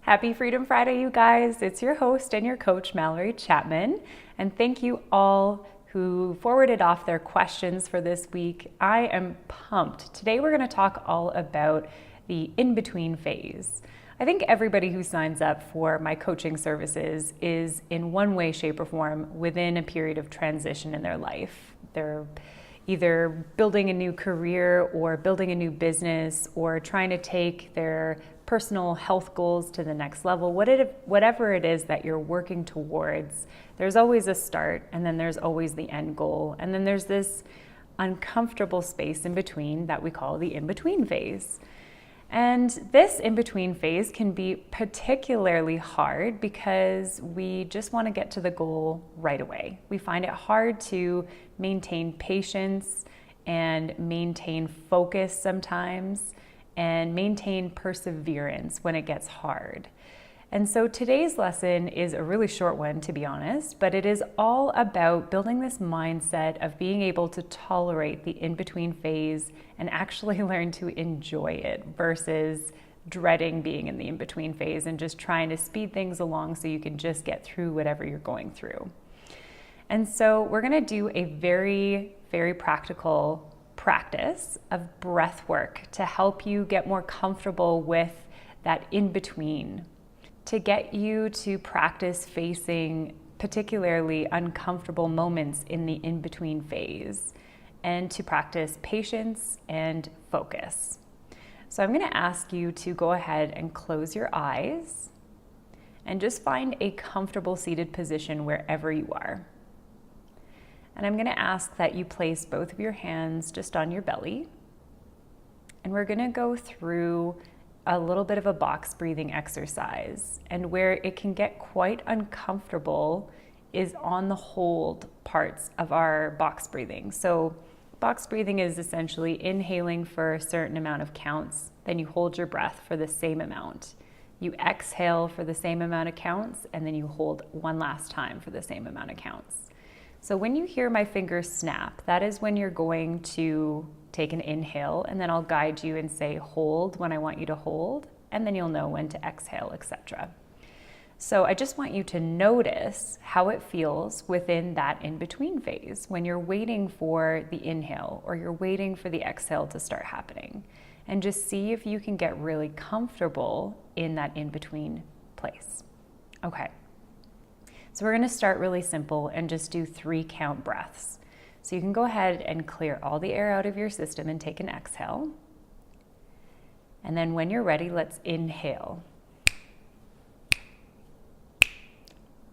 Happy Freedom Friday, you guys. It's your host and your coach, Mallory Chapman. And thank you all who forwarded off their questions for this week. I am pumped. Today we're going to talk all about the in-between phase. I think everybody who signs up for my coaching services is in one way, shape, or form within a period of transition in their life. They're either building a new career or building a new business or trying to take their personal health goals to the next level. Whatever it is that you're working towards, there's always a start, and then there's always the end goal. And then there's this uncomfortable space in between that we call the in-between phase. And this in-between phase can be particularly hard because we just want to get to the goal right away. We find it hard to maintain patience and maintain focus sometimes and maintain perseverance when it gets hard. And so today's lesson is a really short one, to be honest, but it is all about building this mindset of being able to tolerate the in-between phase and actually learn to enjoy it versus dreading being in the in-between phase and just trying to speed things along so you can just get through whatever you're going through. And so we're gonna do a very, very practical practice of breath work to help you get more comfortable with that in-between, to get you to practice facing particularly uncomfortable moments in the in-between phase and to practice patience and focus. So I'm going to ask you to go ahead and close your eyes and just find a comfortable seated position wherever you are. And I'm going to ask that you place both of your hands just on your belly. And we're going to go through a little bit of a box breathing exercise. And where it can get quite uncomfortable is on the hold parts of our box breathing. So box breathing is essentially inhaling for a certain amount of counts, then you hold your breath for the same amount. You exhale for the same amount of counts, and then you hold one last time for the same amount of counts. So when you hear my fingers snap, that is when you're going to take an inhale, and then I'll guide you and say hold when I want you to hold, and then you'll know when to exhale, etc. So I just want you to notice how it feels within that in-between phase when you're waiting for the inhale or you're waiting for the exhale to start happening, and just see if you can get really comfortable in that in-between place. Okay. So we're going to start really simple and just do 3 count breaths. So you can go ahead and clear all the air out of your system and take an exhale. And then when you're ready, let's inhale.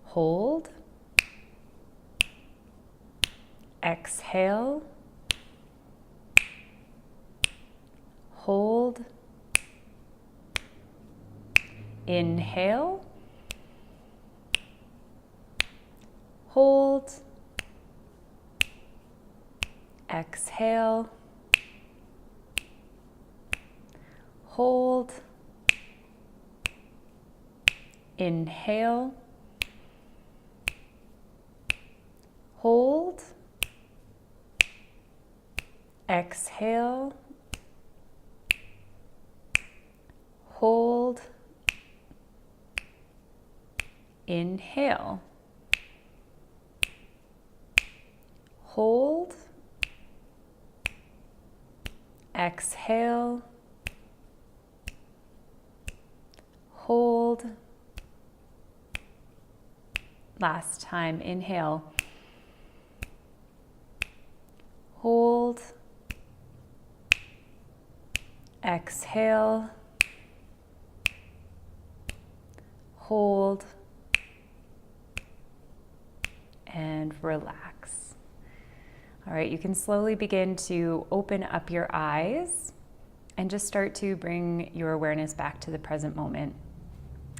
Hold. Exhale. Hold. Inhale. Hold. Exhale. Hold. Inhale. Hold. Exhale. Hold. Inhale. Hold. Exhale. Hold. Last time, inhale. Hold. Exhale. Hold. And relax. All right, you can slowly begin to open up your eyes and just start to bring your awareness back to the present moment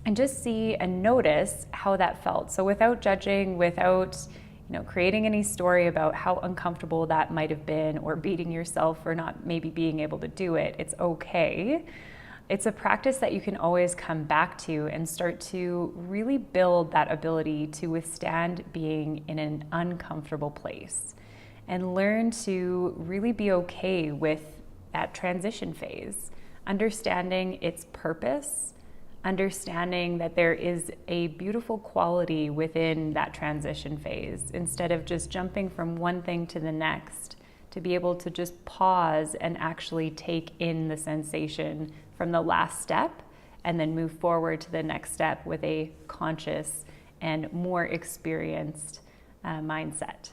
and just see and notice how that felt. So without judging, without creating any story about how uncomfortable that might have been or beating yourself for not maybe being able to do it, it's okay. It's a practice that you can always come back to and start to really build that ability to withstand being in an uncomfortable place and learn to really be okay with that transition phase, understanding its purpose, understanding that there is a beautiful quality within that transition phase. Instead of just jumping from one thing to the next, to be able to just pause and actually take in the sensation from the last step and then move forward to the next step with a conscious and more experienced mindset.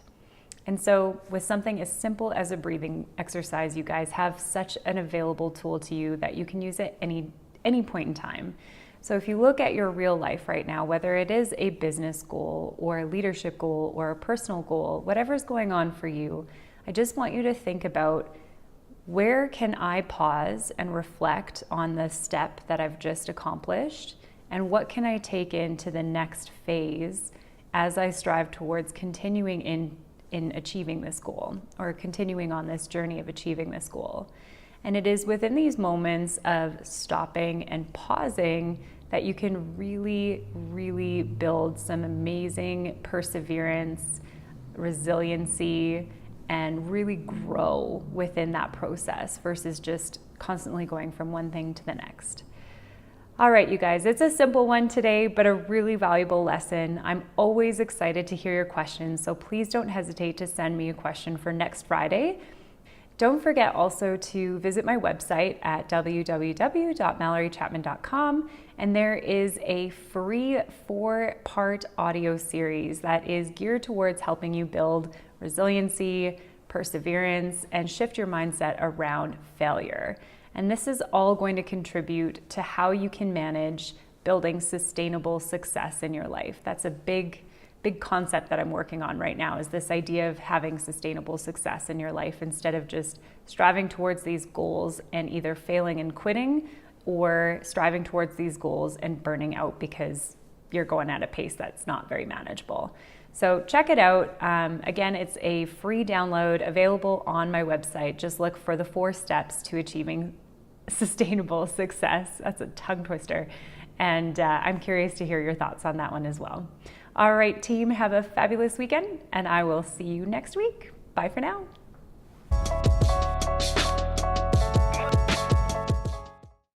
And so with something as simple as a breathing exercise, you guys have such an available tool to you that you can use at any point in time. So if you look at your real life right now, whether it is a business goal or a leadership goal or a personal goal, whatever's going on for you, I just want you to think about, where can I pause and reflect on the step that I've just accomplished? And what can I take into the next phase as I strive towards continuing in achieving this goal, or continuing on this journey of achieving this goal? And it is within these moments of stopping and pausing that you can really, really build some amazing perseverance, resiliency, and really grow within that process versus just constantly going from one thing to the next. All right, you guys, it's a simple one today, but a really valuable lesson. I'm always excited to hear your questions, so please don't hesitate to send me a question for next Friday. Don't forget also to visit my website at www.mallorychapman.com, and there is a free 4-part audio series that is geared towards helping you build resiliency, perseverance, and shift your mindset around failure. And this is all going to contribute to how you can manage building sustainable success in your life. That's a big concept that I'm working on right now, is this idea of having sustainable success in your life instead of just striving towards these goals and either failing and quitting, or striving towards these goals and burning out because you're going at a pace that's not very manageable. So check it out. Again, it's a free download available on my website. Just look for the 4 steps to achieving sustainable success. That's a tongue twister. And I'm curious to hear your thoughts on that one as well. All right, team, have a fabulous weekend, and I will see you next week. Bye for now.